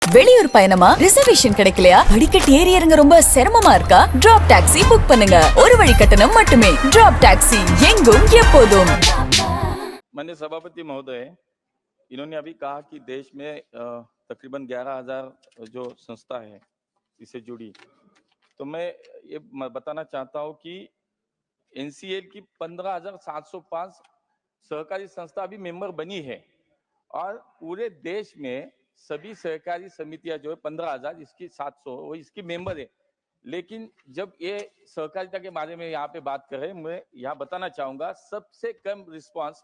வெளியூர் பயணமா ரிசர்வேஷன் கிடைக்கலையா படிக்கட்டு ஏறி இறங்க ரொம்ப சிரமமா இருக்கா டிராப் டாக்ஸி புக் பண்ணுங்க ஒரு வழி கட்டணம் மட்டுமே டிராप टैक्सी எங்கும் எப்போதும் माननीय सभापति महोदय इन्होंने अभी कहा कि देश में तकरीबन 11,000 जो संस्था है इससे जुड़ी तो मैं ये बताना चाहता हूं कि एनसीएल की 15,705 सहकारी संस्था अभी मेंबर बनी है और पूरे देश में सभी सहकारी समितियां जो है 15,000 इसकी 700 वो इसकी मेंबर है। लेकिन जब ये सहकारिता के बारे में यहाँ पे बात कर रहे हैं मैं यहाँ बताना चाहूंगा सबसे कम रिस्पांस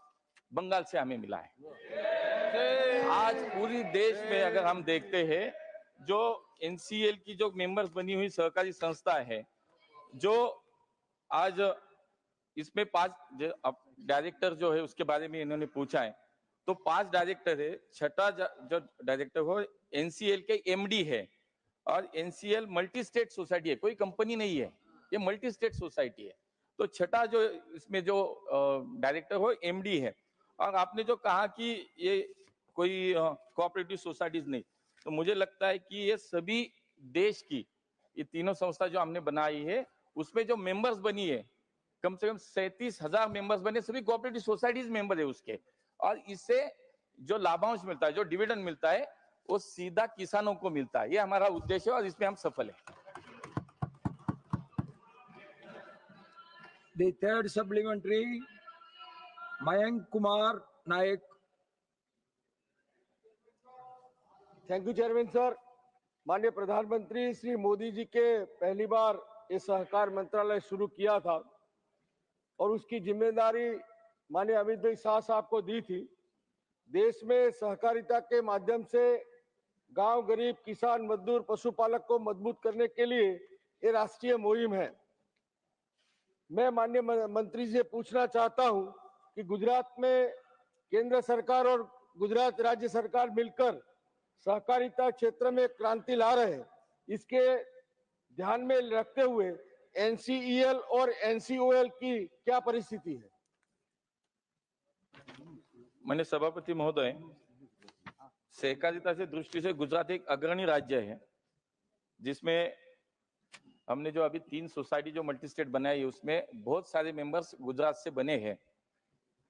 बंगाल से हमें मिला है। आज पूरी देश में अगर हम देखते हैं जो एनसीएल की जो मेंबर्स बनी हुई सहकारी संस्था है जो आज इसमें 5 डायरेक्टर जो है उसके बारे में इन्होंने पूछा है तो 5 डायरेक्टर है। छठा जो डायरेक्टर हो एनसीएल के एमडी है और एनसीएल मल्टी स्टेट सोसाइटी है, कोई कंपनी नहीं है, ये मल्टी स्टेट सोसाइटी है। तो छठा जो इसमें जो डायरेक्टर हो एमडी है। और आपने जो कहा कि ये कोई कोऑपरेटिव सोसाइटीज नहीं, तो मुझे लगता है कि ये सभी देश की ये तीनों संस्था जो हमने बनाई है उसमें जो मेंबर्स बनी है कम से कम 37,000 मेंबर्स बने, सभी कोऑपरेटिव सोसाइटीज मेंबर है उसके। और इससे जो लाभांश मिलता है, जो डिविडेंड मिलता है वो सीधा किसानों को मिलता है। ये हमारा उद्देश्य है और इसमें हम सफल हैं। The third supplementary, Mayank Kumar Naik. Thank you chairman sir. माननीय प्रधानमंत्री श्री मोदी जी के पहली बार ये सहकार मंत्रालय शुरू किया था और उसकी जिम्मेदारी माननीय अमित भाई शाह साहब को दी थी। देश में सहकारिता के माध्यम से गांव, गरीब, किसान, मजदूर, पशुपालक को मजबूत करने के लिए ये राष्ट्रीय मुहिम है। मैं माननीय मंत्री जी से पूछना चाहता हूं कि गुजरात में केंद्र सरकार और गुजरात राज्य सरकार मिलकर सहकारिता क्षेत्र में क्रांति ला रहे हैं, इसके ध्यान में रखते हुए एनसीईएल और एनसीओएल की क्या परिस्थिति है? माननीय सभापति महोदय, सहकारिता से दृष्टि से गुजरात एक अग्रणी राज्य है जिसमें हमने जो अभी 3 सोसाइटी जो मल्टी स्टेट बनाई है उसमें बहुत सारे मेंबर्स गुजरात से बने हैं।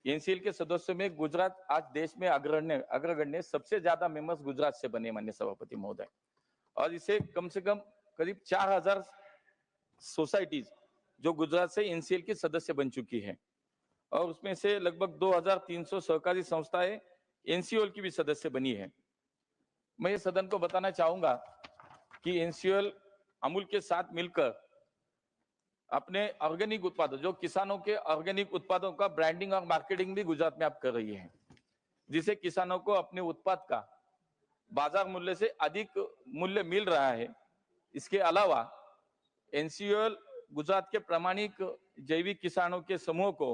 एनसीएल के सदस्यों में गुजरात आज देश में अग्रगण्य सबसे ज्यादा मेंबर्स गुजरात से बने माननीय सभापति महोदय। और इसे कम से कम करीब 4,000 सोसाइटीज जो गुजरात से एनसीएल की सदस्य बन चुकी है और उसमें से लगभग 2,300 सहकारी संस्थाएं एनसीओएल की भी सदस्य बनी है। मैं ये सदन को बताना चाहूंगा कि एनसीओएल अमूल के साथ मिलकर अपने ऑर्गेनिक उत्पादों जो किसानों के ऑर्गेनिक उत्पादों का ब्रांडिंग और मार्केटिंग भी गुजरात में आप कर रही है, जिससे किसानों को अपने उत्पाद का बाजार मूल्य से अधिक मूल्य मिल रहा है। इसके अलावा एनसीओएल गुजरात के प्रामाणिक जैविक किसानों के समूह को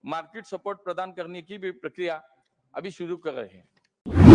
मार्केट सपोर्ट प्रदान करने की भी प्रक्रिया अभी शुरू कर रहे हैं।